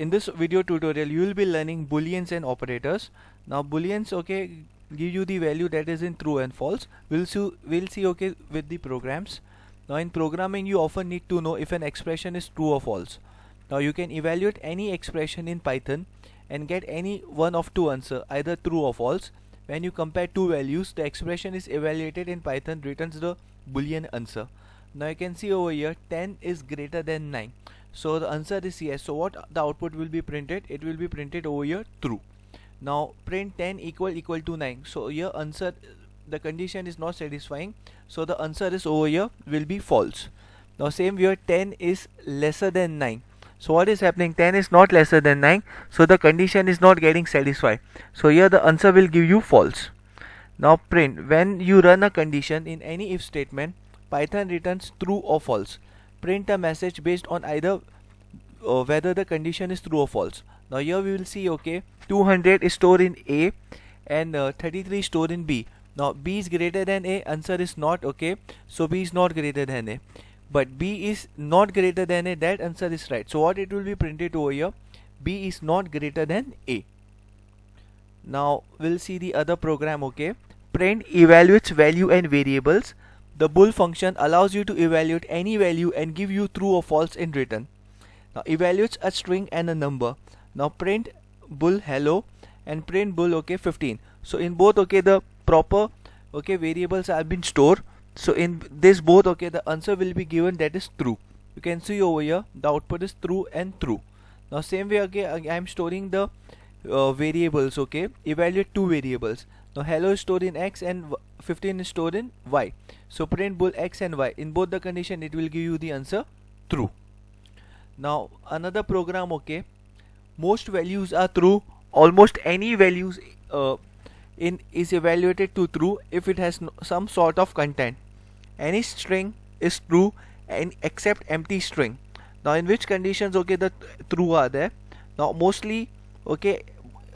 In this video tutorial you will be learning booleans and operators. Now booleans give you the value that is in true and false. We'll see with the programs. Now in programming you often need to know if an expression is true or false. Now you can evaluate any expression in Python and get any one of two answer, either true or false. When you compare two values, the expression is evaluated in Python returns the boolean answer. Now you can see over here 10 is greater than 9. So the answer is yes. So what the output will be printed? It will be printed over here true. Now print 10 equal to 9. So here answer, the condition is not satisfying. So the answer is over here will be false. Now same here 10 is lesser than 9. So what is happening? 10 is not lesser than 9. So the condition is not getting satisfied. So here the answer will give you false. Now print, when you run a condition in any if statement, Python returns true or false. Print a message based on either whether the condition is true or false. Now here we will see 200 is stored in A and 33 is stored in B. Now B is greater than A, answer is not so B is not greater than A. But B is not greater than A, that answer is right. So what it will be printed over here? B is not greater than A. Now we'll see the other program. Print evaluates value and variables. The bool function allows you to evaluate any value and give you true or false in return. Now evaluates a string and a number. Now print bool hello and print bool 15. So in both the proper variables have been stored. So in this both the answer will be given, that is true. You can see over here the output is true and true. Now same way I am storing the variables. Evaluate two variables. Now hello is stored in X and 15 is stored in Y. So print bool X and Y. In both the condition it will give you the answer true. Now another program. Most values are true. Almost any values is evaluated to true if it has some sort of content. Any string is true and except empty string. Now in which conditions the true are there? Now mostly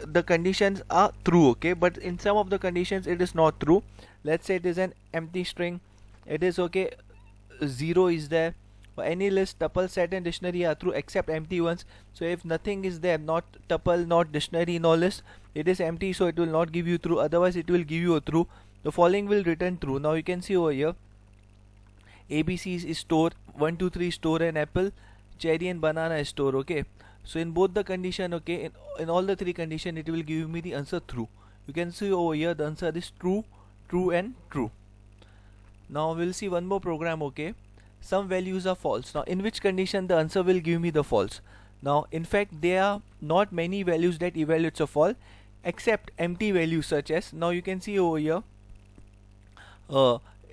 the conditions are true, but in some of the conditions it is not true. Let's say it is an empty string, it is 0 is there. For any list, tuple, set and dictionary are true except empty ones. So if nothing is there, not tuple, not dictionary, no list, it is empty, so it will not give you true, otherwise it will give you a true. The following will return true. Now you can see over here ABC is stored, 1 2 3 store an apple, cherry and banana is stored. So in both the condition, in all the three condition it will give me the answer true. You can see over here the answer is true, true and true. Now we'll see one more program. Some values are false. Now in which condition the answer will give me the false? Now in fact there are not many values that evaluates a false except empty values such as, now you can see over here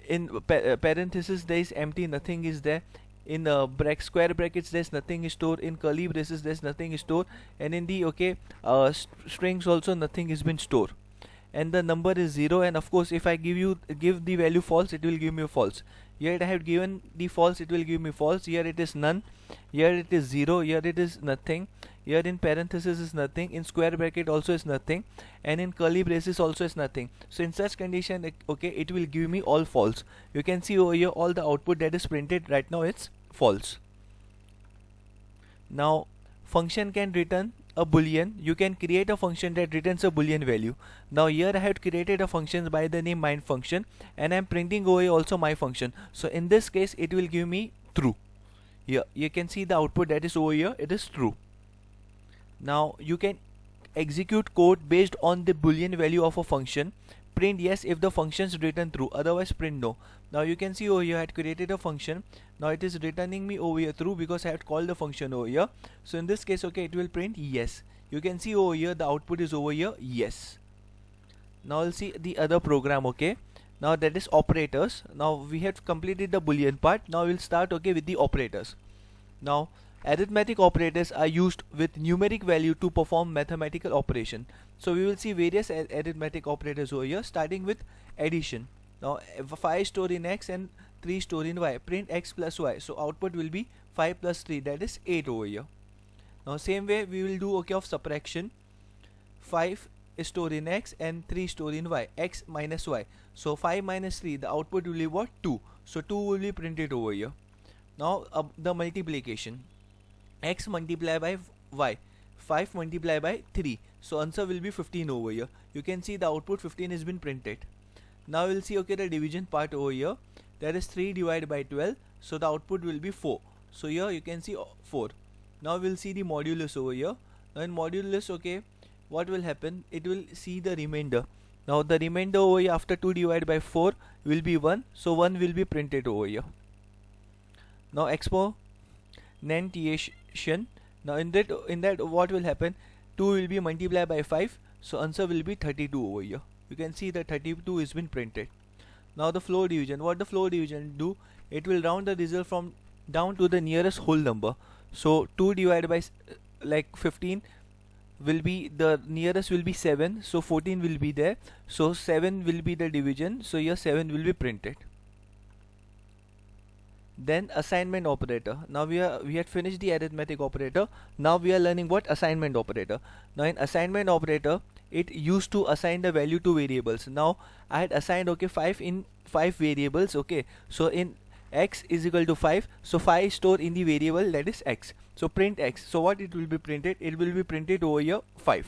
in parenthesis there is empty, nothing is there. In square brackets there's nothing is stored. In curly braces there's nothing is stored, and in the strings also nothing is been stored, and the number is 0. And of course if I give the value false, it will give me false. Here I have given the false, it will give me false. Here it is none, here it is 0, here it is nothing, here in parenthesis is nothing, in square bracket also is nothing, and in curly braces also is nothing. So in such condition it will give me all false. You can see over here all the output that is printed right now, it's false. Now function can return a boolean. You can create a function that returns a boolean value. Now here I have created a function by the name my function, and I am printing over here also my function. So in this case it will give me true. Here you can see the output that is over here, it is true. Now you can execute code based on the boolean value of a function. Print yes if the function is return true, otherwise print no. Now you can see over here I had created a function. Now it is returning me over here true because I had called the function over here. So in this case it will print yes. You can see over here the output is over here yes. Now we'll see the other program. Now that is operators. Now we have completed the boolean part. Now we'll start with the operators. Now arithmetic operators are used with numeric value to perform mathematical operation. So we will see various arithmetic operators over here, starting with addition. Now 5 stored in X and 3 stored in Y. Print X plus Y. So output will be 5 plus 3, that is 8 over here. Now same way we will do of subtraction. 5 is stored in X and 3 stored in Y. X minus Y. So 5 minus 3, the output will be what? 2. So 2 will be printed over here. Now the multiplication. X multiplied by Y. 5 multiplied by 3, so answer will be 15 over here. You can see the output 15 has been printed. Now we'll see okay the division part over here, that is 3 divided by 12, so the output will be 4. So here you can see 4. Now we'll see the modulus over here. Now in modulus, okay, what will happen, it will see the remainder. Now the remainder over here after 2 divided by 4 will be 1, so 1 will be printed over here. Now exponentiation, now in that what will happen, 2 will be multiplied by 5, so answer will be 32 over here. You can see that 32 has been printed. Now the floor division, what the floor division do, it will round the result from down to the nearest whole number. So 2 divided by 15 will be, the nearest will be 7, so 14 will be there, so 7 will be the division, so here 7 will be printed. Then assignment operator. Now we had finished the arithmetic operator. Now we are learning what assignment operator. Now in assignment operator, it used to assign the value to variables. Now I had assigned okay 5 in 5 variables. Okay, so in x is equal to 5, so 5 is stored in the variable that is x, so print x. So what it will be printed, it will be printed over here 5.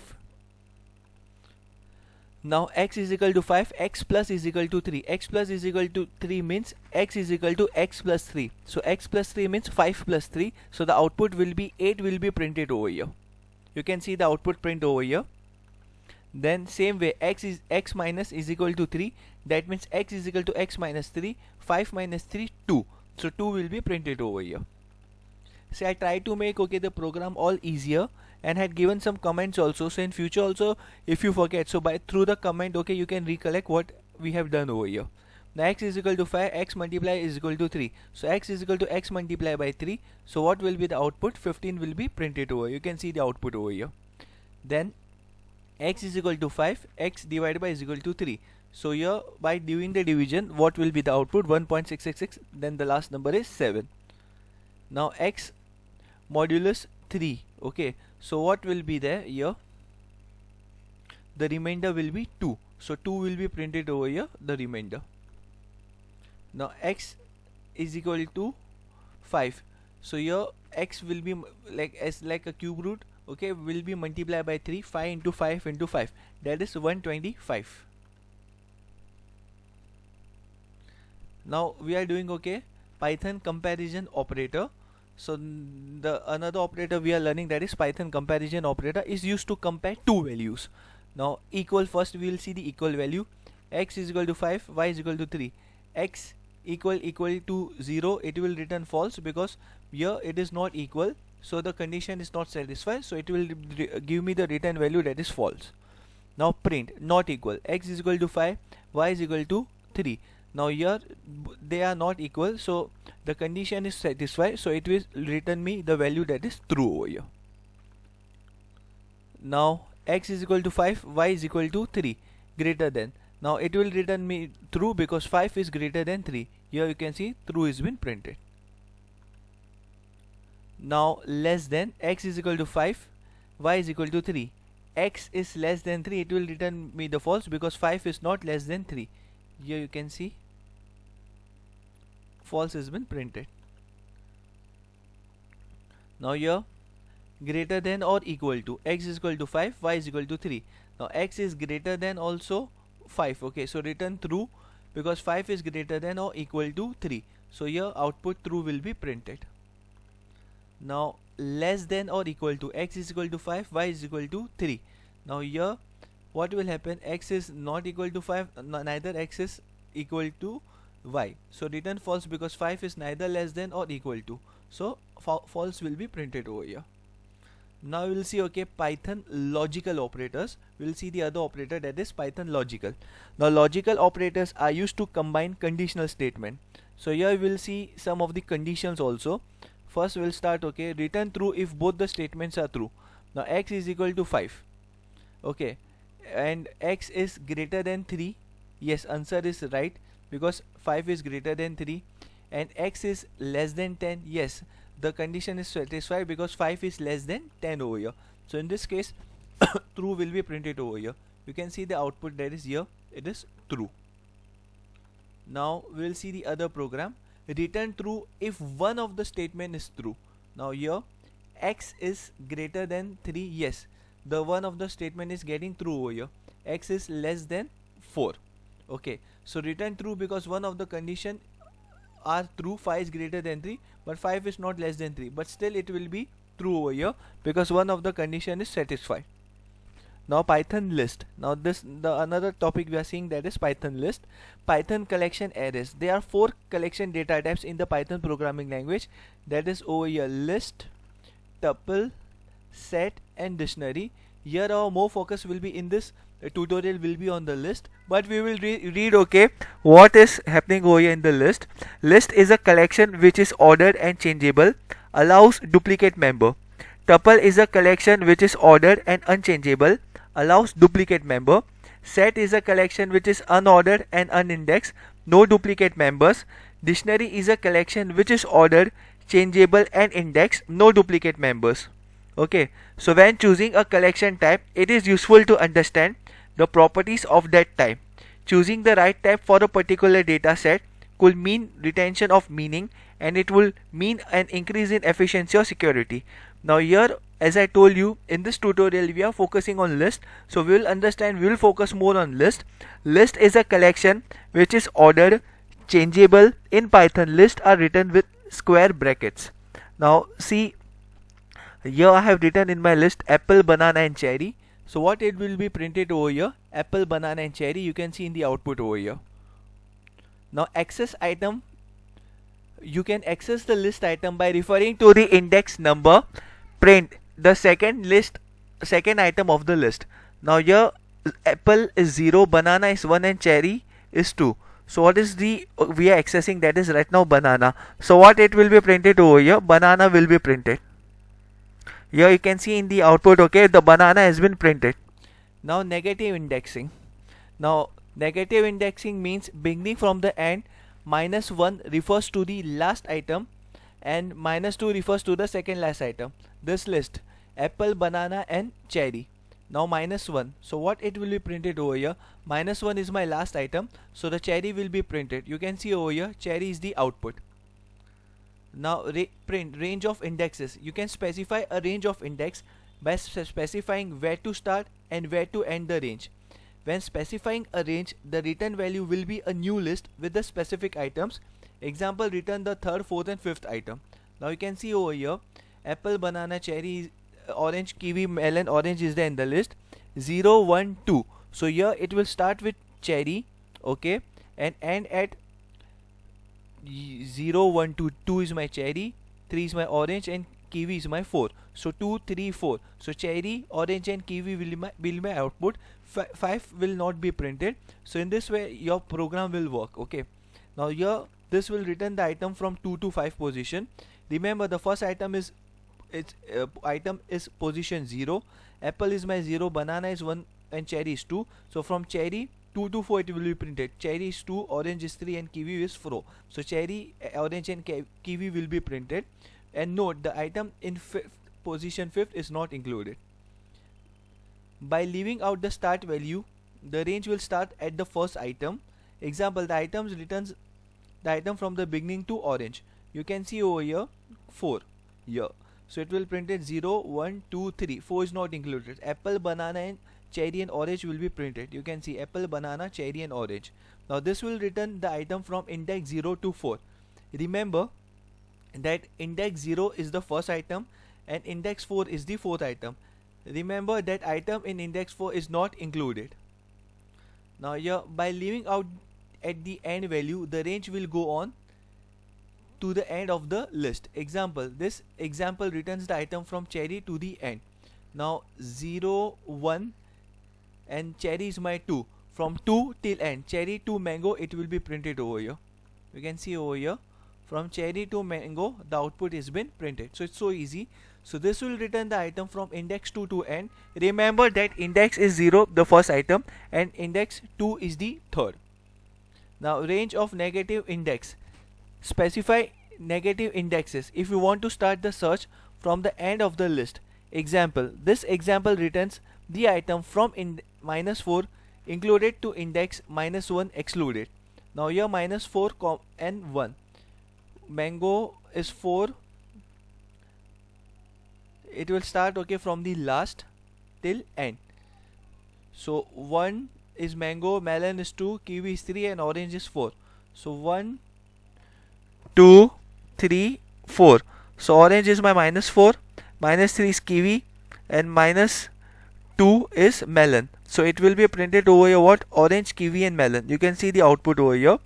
Now x is equal to 5, x plus is equal to 3. X plus is equal to 3 means x is equal to x plus 3. So x plus 3 means 5 plus 3. So the output will be 8 will be printed over here. You can see the output print over here. Then same way x minus is equal to 3. That means x is equal to x minus 3. 5 minus 3, 2. So 2 will be printed over here. See, I tried to make okay the program all easier and had given some comments also, so in future also if you forget, so by through the comment okay you can recollect what we have done over here. Now x is equal to 5, x multiply is equal to 3, so x is equal to x multiply by 3, so what will be the output, 15 will be printed over. You can see the output over here. Then x is equal to 5, x divided by is equal to 3, so here by doing the division what will be the output, 1.666, then the last number is 7. Now x modulus 3, okay, so what will be there here, the remainder will be 2, so 2 will be printed over here, the remainder. Now x is equal to 5, so here x will be like a cube root, okay, will be multiplied by 3, 5 into 5 into 5, that is 125. Now we are doing okay Python comparison operator. So the another operator we are learning, that is Python comparison operator, is used to compare two values. Now equal, first we will see the equal value, x is equal to 5, y is equal to 3, x equal to 0, it will return false because here it is not equal, so the condition is not satisfied, so it will give me the return value that is false. Now print not equal, x is equal to 5, y is equal to 3. Now here they are not equal, so the condition is satisfied, so it will return me the value that is true over here. Now x is equal to 5, y is equal to 3, greater than. Now it will return me true because 5 is greater than 3. Here you can see true is been printed. Now less than, x is equal to 5, y is equal to 3. X is less than 3, it will return me the false because 5 is not less than 3. Here you can see false has been printed. Now here greater than or equal to, x is equal to 5, y is equal to 3. Now x is greater than also 5, okay, so return true because 5 is greater than or equal to 3. So here output true will be printed. Now less than or equal to, x is equal to 5, y is equal to 3. Now here what will happen, x is not equal to 5, neither x is equal to y, so return false because 5 is neither less than or equal to, so false will be printed over here. Now we will see okay Python logical operators. We will see the other operator, that is Python logical. Now logical operators are used to combine conditional statement. So here we will see some of the conditions also. First we will start okay return true if both the statements are true. Now x is equal to 5, okay, and x is greater than 3. Yes, answer is right because 5 is greater than 3, and x is less than 10. Yes, the condition is satisfied because 5 is less than 10 over here. So in this case true will be printed over here. You can see the output that is here, it is true. Now we will see the other program, return true if one of the statement is true. Now here x is greater than 3, yes, the one of the statement is getting true over here. X is less than 4. Okay, so return true because one of the condition are true. 5 is greater than 3, but 5 is not less than 3, but still it will be true over here because one of the condition is satisfied. Now Python list. Now the another topic we are seeing, that is Python list. Python collection arrays. There are 4 collection data types in the Python programming language, that is over here: list, tuple, set and dictionary. Here our more focus will be in this tutorial will be on the list, but we will read okay what is happening over here in the list. List is a collection which is ordered and changeable, allows duplicate member. Tuple is a collection which is ordered and unchangeable, allows duplicate member. Set is a collection which is unordered and unindexed, no duplicate members. Dictionary is a collection which is ordered, changeable and indexed, no duplicate members. Okay, so when choosing a collection type, it is useful to understand the properties of that type. Choosing the right type for a particular data set could mean retention of meaning, and it will mean an increase in efficiency or security. Now here, as I told you, in this tutorial we are focusing on list, so we will focus more on list. List is a collection which is ordered, changeable. In Python, lists are written with square brackets. Now see, here I have written in my list apple, banana and cherry. So what it will be printed over here? Apple, banana and cherry. You can see in the output over here. Now access item, you can access the list item by referring to the index number. Print the second item of the list. Now here apple is 0, banana is 1 and cherry is 2. So what is the we are accessing, that is right now banana. So what it will be printed over here? Banana will be printed. Here you can see in the output, okay, the banana has been printed. Now negative indexing. Now negative indexing means beginning from the end. -1 refers to the last item and -2 refers to the second last item. This list apple, banana and cherry. Now -1, so what it will be printed over here? -1 is my last item, so the cherry will be printed. You can see over here cherry is the output. Now print range of indexes. You can specify a range of index by specifying where to start and where to end the range. When specifying a range, the return value will be a new list with the specific items. Example, return the 3rd, 4th and 5th item. Now you can see over here apple, banana, cherry, orange, kiwi, melon, orange is there in the list. 0, 1, 2. So here it will start with cherry, okay, and end at 0, 1, 2. 2 is my cherry, 3 is my orange and kiwi is my 4. So 2, 3, 4. So cherry, orange and kiwi will be my output. 5 will not be printed. So in this way your program will work. Okay, now here this will return the item from 2 to 5 position. Remember, the first item is position 0. Apple is my 0, banana is 1 and cherry is 2. So from cherry 2 to 4 it will be printed. Cherry is 2, orange is 3 and kiwi is 4. So cherry, orange and kiwi will be printed. And note, the item in position 5th is not included. By leaving out the start value, the range will start at the first item. Example, the items returns the item from the beginning to orange. You can see over here 4 here. So it will print it 0, 1, 2, 3. 4 is not included. Apple, banana and cherry and orange will be printed. You can see apple, banana, cherry and orange. Now this will return the item from index 0 to 4. Remember that index 0 is the first item and index 4 is the 4th item. Remember that item in index 4 is not included. Now here, by leaving out at the end value, the range will go on to the end of the list. Example, this example returns the item from cherry to the end. Now 0, 1 and cherry is my 2. From 2 till end, cherry to mango, it will be printed over here. You can see over here, from cherry to mango, the output has been printed. So it's so easy. So this will return the item from index 2 to end. Remember that index is 0, the first item, and index 2 is the third. Now range of negative index. Specify negative indexes if you want to start the search from the end of the list. Example, this example returns the item from -4 included to index -1 excluded. Now here -4 and 1. Mango is 4. it will start okay from the last till end. So 1 is mango, melon is 2, kiwi is 3 and orange is 4. So 1 2 3 4. So orange is my -4, -3 is kiwi and -2 is melon. So it will be printed over here what? Orange, kiwi and melon. You can see the output over here.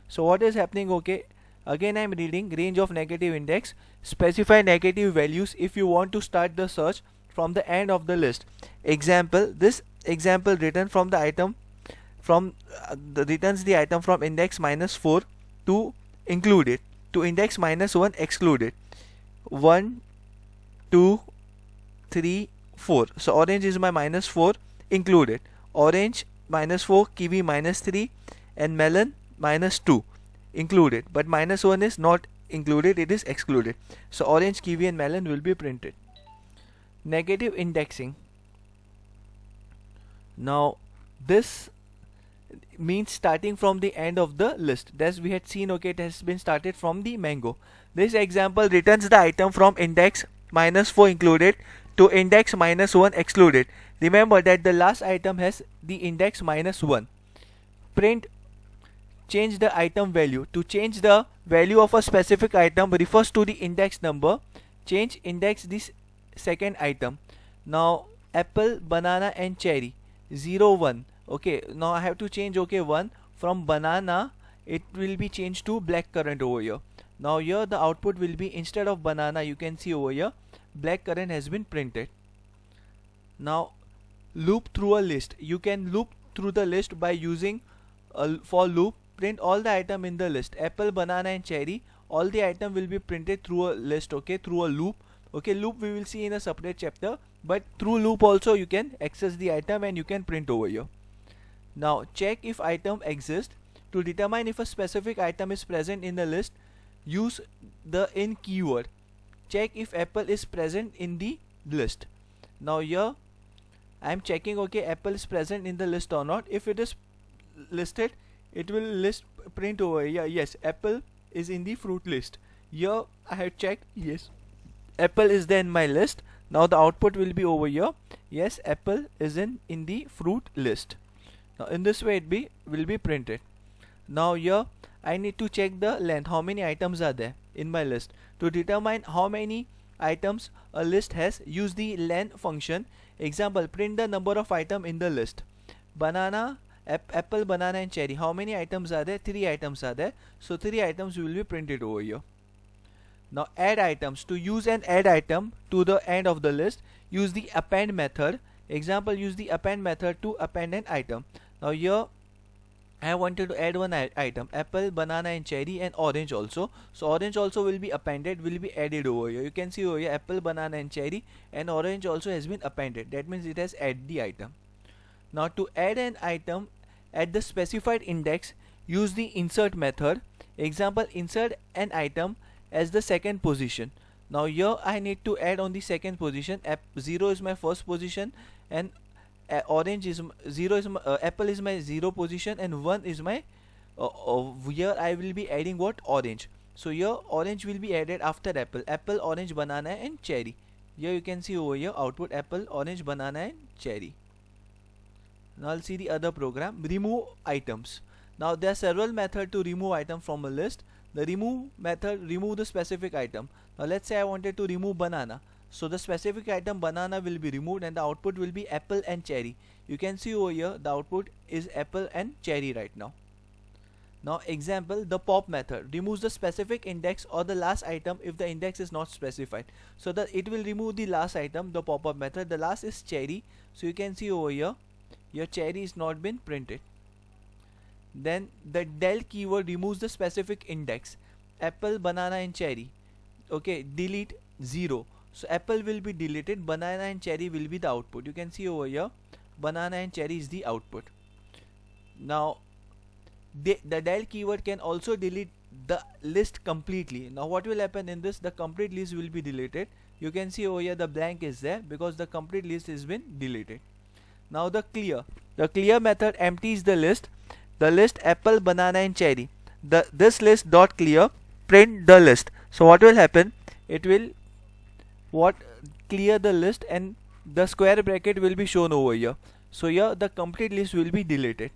So what is happening? Okay, again I am reading range of negative index. Specify negative values if you want to start the search from the end of the list. Example, this example written from the item from returns the item from index -4 to included, to index -1 excluded. 1 2 3 4. So orange is my -4 included, orange -4, kiwi -3 and melon -2 included, but -1 is not included, it is excluded. So orange, kiwi and melon will be printed. Negative indexing. Now this means starting from the end of the list. As we had seen, okay, it has been started from the mango. This example returns the item from index -4 included to index -1 excluded. Remember that the last item has the index -1. Print change the item value. To change the value of a specific item refers to the index number. Change index this second item. Now apple, banana and cherry 0 1. Okay, now I have to change, okay, 1 from banana, it will be changed to blackcurrant over here. Now here the output will be, instead of banana, you can see over here blackcurrant has been printed. Now loop through a list. You can loop through the list by using a for loop. Print all the item in the list, apple, banana and cherry. All the item will be printed through a list, okay, through a loop. Okay, loop we will see in a separate chapter, but through loop also you can access the item and you can print over here. Now check if item exists. To determine if a specific item is present in the list, use the in keyword. Check if apple is present in the list. Now here I am checking, okay, apple is present in the list or not. If it is listed, it will list print over here. Yes, apple is in the fruit list. Here I have checked, yes, apple is there in my list. Now the output will be over here. Yes, apple is in the fruit list. Now in this way it will be printed. Now here I need to check the length, how many items are there in my list. To determine how many items a list has, use the len function. Example, print the number of items in the list. Banana, apple, banana and cherry, how many items are there? 3 items are there, so 3 items will be printed over here. Now add items. To use an add item to the end of the list, use the append method. Example, use the append method to append an item. Now here I wanted to add one item, apple, banana and cherry and orange also. So orange also will be appended, will be added over here. You can see over here apple, banana and cherry, and orange also has been appended. That means it has added the item. Now to add an item at the specified index, use the insert method. Example, insert an item as the second position. Now here I need to add on the second position. 0 is my first position and orange is 0 is my, apple is my 0 position and 1 is my here I will be adding what? Orange. So here orange will be added after apple. Apple, orange, banana and cherry. Here you can see over here output apple, orange, banana and cherry. Now I'll see the other program. Remove items. Now there are several methods to remove item from a list. The remove method remove the specific item. Now let's say I wanted to remove banana. So the specific item banana will be removed and the output will be apple and cherry. You can see over here the output is apple and cherry right now. Now example, the pop method removes the specific index or the last item if the index is not specified. So that it will remove the last item, the pop-up method. The last is cherry. So you can see over here your cherry is not been printed. Then the del keyword removes the specific index, apple, banana and cherry. Okay, delete 0. So apple will be deleted, banana and cherry will be the output. You can see over here banana and cherry is the output. Now the del keyword can also delete the list completely. Now what will happen in this? The complete list will be deleted. You can see over here the blank is there because the complete list has been deleted. Now the clear method empties the list apple, banana and cherry. This list dot clear print the list. So what will happen? It will what clear the list, and the square bracket will be shown over here. So here the complete list will be deleted.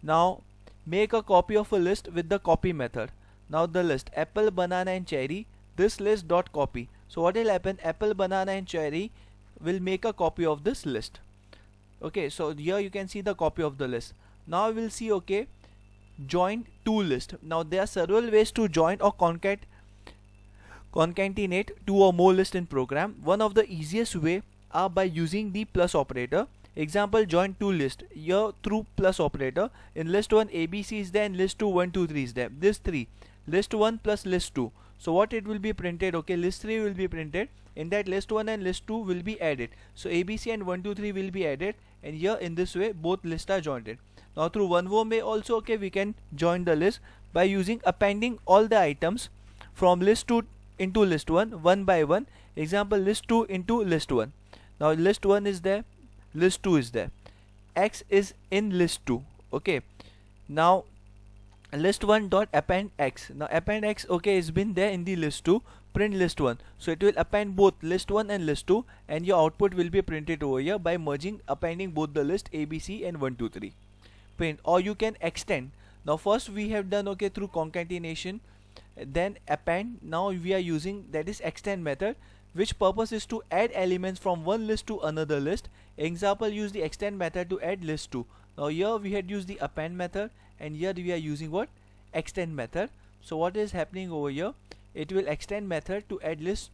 Now make a copy of a list with the copy method. Now the list apple, banana and cherry, this list dot copy. So what will happen, apple, banana and cherry will make a copy of this list. Okay, so here you can see the copy of the list. Now we'll see, okay, join two list. Now there are several ways to join or concatenate two or more lists in program. One of the easiest way are by using the plus operator. Example, join two lists here through plus operator. In list 1 ABC is there, and list 2 1 2 3 is there. This 3, list 1 plus list 2. So what it will be printed, okay, list 3 will be printed. In that list 1 and list 2 will be added. So ABC and 1 2 3 will be added, and here in this way both lists are joined. Now through one more way also, okay, we can join the list by using appending all the items from list 2 into list 1 one by one. Example, list 2 into list 1. Now list 1 is there, list 2 is there, X is in list 2. Okay, now list 1 dot append X. Now append X, okay, is been there in the list 2, print list 1. So it will append both list 1 and list 2, and your output will be printed over here by merging, appending both the list ABC and 1 2 3. Print. Or you can extend. Now first we have done, okay, through concatenation, then append. Now we are using, that is, extend method, which purpose is to add elements from one list to another list. Example, use the extend method to add list 2. Now here we had used the append method, and here we are using what, extend method. So what is happening over here, it will extend method to add list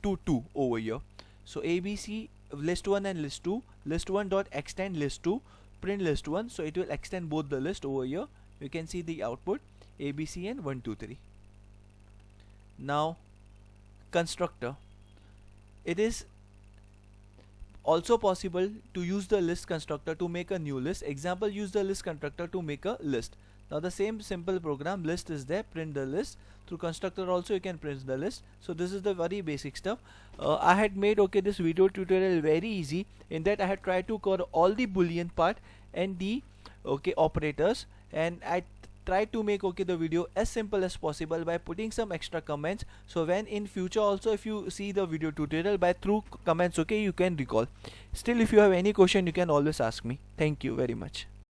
to 2 over here. So ABC, list 1 and list 2, list 1 dot extend list 2, print list 1. So it will extend both the list over here. You can see the output ABC and 1 2 3. Now constructor, it is also possible to use the list constructor to make a new list. Example, use the list constructor to make a list. Now the same simple program, list is there, print the list. Through constructor also you can print the list. So this is the very basic stuff. I had made, okay, this video tutorial very easy, in that I had tried to cover all the boolean part and the, okay, operators, and I try to make, okay, the video as simple as possible by putting some extra comments. So when in future also, if you see the video tutorial, by through comments, okay, you can recall. Still, if you have any question, you can always ask me. Thank you very much.